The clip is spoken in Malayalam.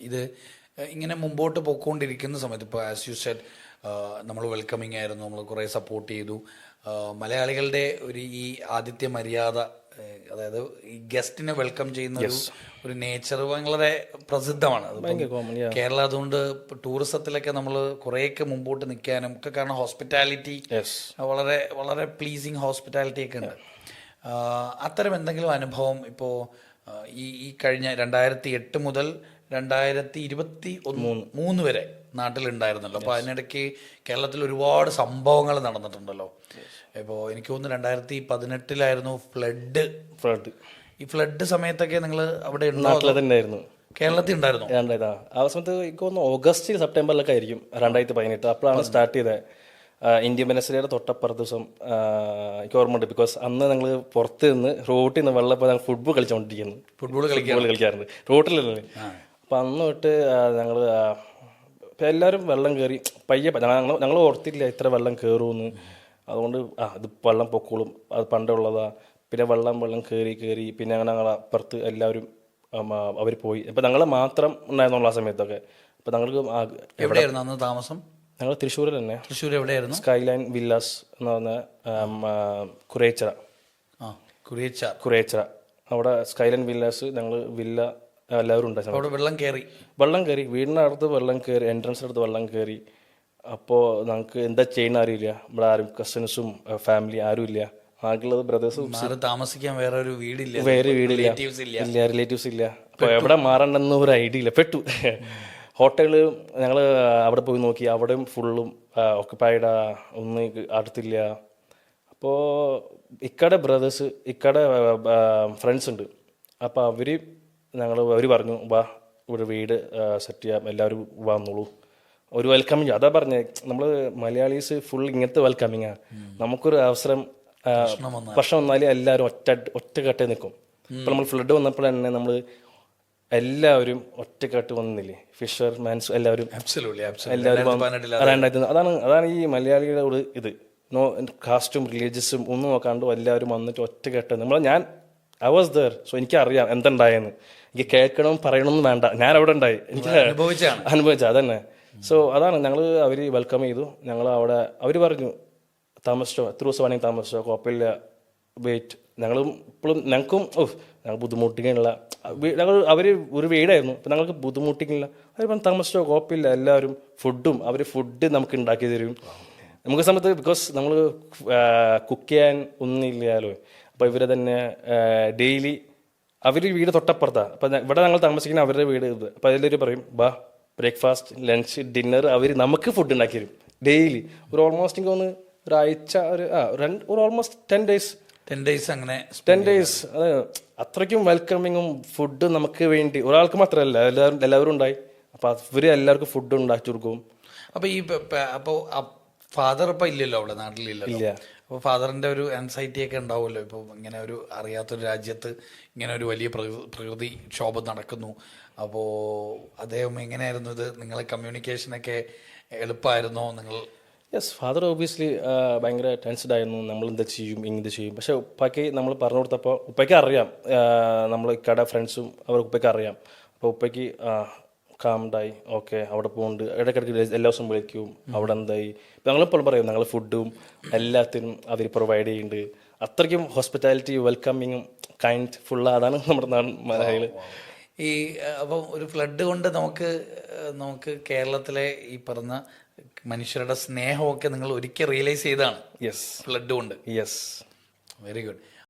ഇത് ഇങ്ങനെ മുമ്പോട്ട് പോയിക്കൊണ്ടിരിക്കുന്ന സമയത്ത് ഇപ്പോൾ ആസ് യു സെഡ് നമ്മൾ വെൽക്കമിങ് ആയിരുന്നു, നമ്മൾ കുറേ സപ്പോർട്ട് ചെയ്തു. മലയാളികളുടെ ഈ ആതിഥ്യ മര്യാദ, അതായത് ഈ ഗസ്റ്റിനെ വെൽക്കം ചെയ്യുന്ന ഒരു നേച്ചർ വളരെ പ്രസിദ്ധമാണ്. കേരളം അതുകൊണ്ട് ടൂറിസത്തിലൊക്കെ നമ്മൾ കുറേയൊക്കെ മുമ്പോട്ട് നിൽക്കാനും ഒക്കെ കാരണം ഹോസ്പിറ്റാലിറ്റി വളരെ വളരെ പ്ലീസിങ് ഹോസ്പിറ്റാലിറ്റി ഒക്കെ ഉണ്ട്. അത്തരം എന്തെങ്കിലും അനുഭവം ഇപ്പോൾ ഈ കഴിഞ്ഞ 2008 മുതൽ 2023 വരെ നാട്ടിലുണ്ടായിരുന്നല്ലോ. അപ്പോൾ അതിനിടയ്ക്ക് കേരളത്തിൽ ഒരുപാട് സംഭവങ്ങൾ നടന്നിട്ടുണ്ടല്ലോ. ഇപ്പോൾ എനിക്ക് തോന്നുന്നു 2018 ഫ്ലഡ്. ഈ ഫ്ലഡ് സമയത്തൊക്കെ നിങ്ങൾ അവിടെ ഉണ്ടായിരുന്നു, കേരളത്തിൽ ഉണ്ടായിരുന്നു? ആ സമയത്ത് എനിക്ക് തോന്നുന്നു ഓഗസ്റ്റ് സെപ്റ്റംബറിലൊക്കെ ആയിരിക്കും 2018. അപ്പോഴാണ് സ്റ്റാർട്ട് ചെയ്തത്. ഇൻഡിപെൻഡൻസ് ഡേയുടെ തൊട്ടപ്പുറത്ത് ദിവസം എനിക്ക് ഓർമ്മയുണ്ട്. ബിക്കോസ് അന്ന് ഞങ്ങൾ പുറത്ത് നിന്ന് റോട്ടിൽ നിന്ന് വെള്ളം ഞങ്ങൾ ഫുട്ബോൾ കളിച്ചുകൊണ്ടിരിക്കുന്നു. ഫുട്ബോൾ കളിക്കാറുണ്ട് റോട്ടിലല്ലേ. അപ്പം അന്ന് തൊട്ട് ഞങ്ങൾ എല്ലാവരും വെള്ളം കയറി പയ്യെ ഞങ്ങൾ ഓർത്തില്ല ഇത്ര വെള്ളം കയറുമെന്ന്. അതുകൊണ്ട് ഇത് വെള്ളം പൊക്കോളും, അത് പണ്ടുള്ളതാ. പിന്നെ വെള്ളം കയറി പിന്നെ അങ്ങനെ ഞങ്ങൾ അപ്പുറത്ത് എല്ലാവരും അവർ പോയി. അപ്പം ഞങ്ങൾ മാത്രം ഉണ്ടായിരുന്നുള്ള ആ സമയത്തൊക്കെ. അപ്പം ഞങ്ങൾക്ക് എവിടെയായിരുന്നു അന്ന് താമസം? ഞങ്ങൾ തൃശ്ശൂരിൽ തന്നെ. തൃശ്ശൂർ എവിടെയായിരുന്നു? സ്കൈലൈൻ വില്ലാസ് എന്ന് പറഞ്ഞ കുരേച്ചറ അവിടെ സ്കൈലൈൻ വില്ലാസ്. ഞങ്ങൾ വില്ല എല്ലാവരും ഉണ്ടായിരുന്നു. അവിടെ വെള്ളം കയറി വീടിൻ്റെ അടുത്ത് വെള്ളം കയറി, എൻട്രൻസിൻ്റെ അടുത്ത് വെള്ളം കയറി. അപ്പോൾ ഞങ്ങൾക്ക് എന്താ ചെയ്യുന്ന അറിയില്ല. ഇവിടെ ആരും കസിൻസും ഫാമിലി ആരും ഇല്ല. ആകെയുള്ളത് ബ്രദേഴ്സും. താമസിക്കാൻ വേറെ വീടില്ല, റിലേറ്റീവ്സ് ഇല്ല. അപ്പോൾ എവിടെ മാറണ്ടെന്ന് ഒരു ഐഡിയ ഇല്ല. പെട്ടു. ഹോട്ടലിൽ ഞങ്ങൾ അവിടെ പോയി നോക്കി, അവിടെയും ഫുള്ളും ഓക്കുപ്പൈഡാ, ഒന്നും അടുത്തില്ല. അപ്പോൾ ഇക്കടെ ബ്രദേഴ്സ്, ഇക്കടെ ഫ്രണ്ട്സ് ഉണ്ട്. അപ്പോൾ അവർ പറഞ്ഞു വാ ഇവിടെ വീട് സെറ്റ് ചെയ്യാം, എല്ലാവരും വന്നോളൂ. ഒരു വെൽക്കമിങ്. അതാ പറഞ്ഞേ, നമ്മൾ മലയാളീസ് ഫുൾ ഇങ്ങനത്തെ വെൽക്കമിങ്ങാ. നമുക്കൊരു അവസരം പ്രശ്നം വന്നാൽ എല്ലാവരും ഒറ്റക്കെട്ട് നിൽക്കും. ഇപ്പം നമ്മൾ ഫ്ലഡ് വന്നപ്പോൾ തന്നെ നമ്മൾ എല്ലാവരും ഒറ്റക്കെട്ട് വന്നില്ലേ, ഫിഷർമാൻസ് എല്ലാവരും അതാണ് ഈ മലയാളികളോട് ഇത്. നോ കാസ്റ്റും റിലീജിയസും ഒന്നും നോക്കാണ്ട് എല്ലാവരും വന്നിട്ട് ഒറ്റക്കെട്ട്. ഞാൻ ഐ വാസ് ദർ. സോ എനിക്കറിയാം എന്തുണ്ടായെന്ന്. എനിക്ക് കേൾക്കണം പറയണമെന്ന് വേണ്ട, ഞാൻ അവിടെ ഉണ്ടായി, എനിക്ക് അനുഭവിച്ച അതന്നെ. സോ അതാണ് അവർ വെൽക്കം ചെയ്തു. ഞങ്ങൾ അവിടെ അവർ പറഞ്ഞു താമസിച്ചോ, എത്ര ദിവസം വേണമെങ്കിൽ താമസിച്ചോ, കുഴപ്പമില്ല, വെയിറ്റ്. ഞങ്ങൾക്കും ഞങ്ങൾ ബുദ്ധിമുട്ടിക്കാനുള്ള അവർ ഒരു വീടായിരുന്നു. അപ്പം ഞങ്ങൾക്ക് ബുദ്ധിമുട്ടിക്കില്ല. അവർ പറഞ്ഞു താമസിച്ചോ, കുഴപ്പമില്ല, എല്ലാവരും ഫുഡ് നമുക്ക് ഉണ്ടാക്കി തരും. നമുക്ക് സമയത്ത് ബിക്കോസ് നമ്മൾ കുക്ക് ചെയ്യാൻ ഒന്നുമില്ലല്ലോ. അപ്പോൾ ഇവരെ തന്നെ ഡെയിലി അവർ വീട് തൊട്ടപ്പുറത്താണ്. അപ്പം ഇവിടെ ഞങ്ങൾ താമസിക്കുന്ന അവരുടെ വീട് ഇത്. അപ്പോൾ അതിലൊരു പറയും ബ്രേക്ക്ഫാസ്റ്റ്, ലഞ്ച്, ഡിന്നർ അവർ നമുക്ക് ഫുഡ് ഉണ്ടാക്കി തരും ഡെയിലി. ഒരു ഓൾമോസ്റ്റ് എനിക്ക് തോന്നുന്നു ഒരാഴ്ച, ഒരു ഓൾമോസ്റ്റ് 10 days അങ്ങനെ 10 days. അത് അത്രയ്ക്കും വെൽക്കമിങ്ങും ഫുഡ് നമുക്ക് വേണ്ടി ഒരാൾക്ക് മാത്രമല്ല, എല്ലാവരും ഉണ്ടായി. അപ്പോൾ അവർ എല്ലാവർക്കും ഫുഡ് ഉണ്ടാക്കി കൊടുക്കും. അപ്പോൾ ഫാദർ ഇപ്പം ഇല്ലല്ലോ, അവിടെ നാട്ടിലില്ലല്ലോ. അപ്പോൾ ഫാദറിൻ്റെ ഒരു ആൻസൈറ്റി ഒക്കെ ഉണ്ടാവുമല്ലോ. ഇപ്പോൾ ഇങ്ങനെ ഒരു അറിയാത്തൊരു രാജ്യത്ത് ഇങ്ങനെ ഒരു വലിയ പ്രകൃതി ക്ഷോഭം നടക്കുന്നു. അപ്പോൾ അദ്ദേഹം എങ്ങനെയായിരുന്നു ഇത്? നിങ്ങളെ കമ്മ്യൂണിക്കേഷനൊക്കെ എളുപ്പമായിരുന്നോ? യെസ്, ഫാദർ ഓബിയസ്ലി ഭയങ്കര ടെൻസ്ഡ് ആയിരുന്നു. നമ്മൾ എന്താ ചെയ്യും, ഇങ്ങനെ ചെയ്യും. പക്ഷേ ഉപ്പയ്ക്ക് നമ്മൾ പറഞ്ഞു കൊടുത്തപ്പോൾ ഉപ്പയ്ക്ക് അറിയാം, നമ്മൾ ഇക്കടെ ഫ്രണ്ട്സും ഉപ്പയ്ക്ക് അറിയാം. അപ്പോൾ ഉപ്പയ്ക്ക് കാംഡായി. ഓക്കെ, അവിടെ പോകുന്നുണ്ട്, ഇടയ്ക്കിടയ്ക്ക് എല്ലാ ദിവസവും വിളിക്കും, അവിടെ എന്തായി. ഇപ്പം ഞങ്ങളിപ്പോൾ പറയും ഞങ്ങൾ ഫുഡും എല്ലാത്തിനും അവർ പ്രൊവൈഡ് ചെയ്യുന്നുണ്ട്. അത്രയ്ക്കും ഹോസ്പിറ്റാലിറ്റി, വെൽക്കമിങ്ങും കൈൻഡ് ഫുൾ. അതാണ് നമ്മുടെ നാട് മലയാളികൾ. അപ്പം ഒരു ഫ്ലഡ് കൊണ്ട് നമുക്ക് കേരളത്തിലെ ഈ പറഞ്ഞ മനുഷ്യരുടെ സ്നേഹമൊക്കെ നിങ്ങൾ ഒരിക്കൽ റിയലൈസ് ചെയ്താണ്? യെസ്, ഫ്ലഡ് കൊണ്ട്. Yes, very good.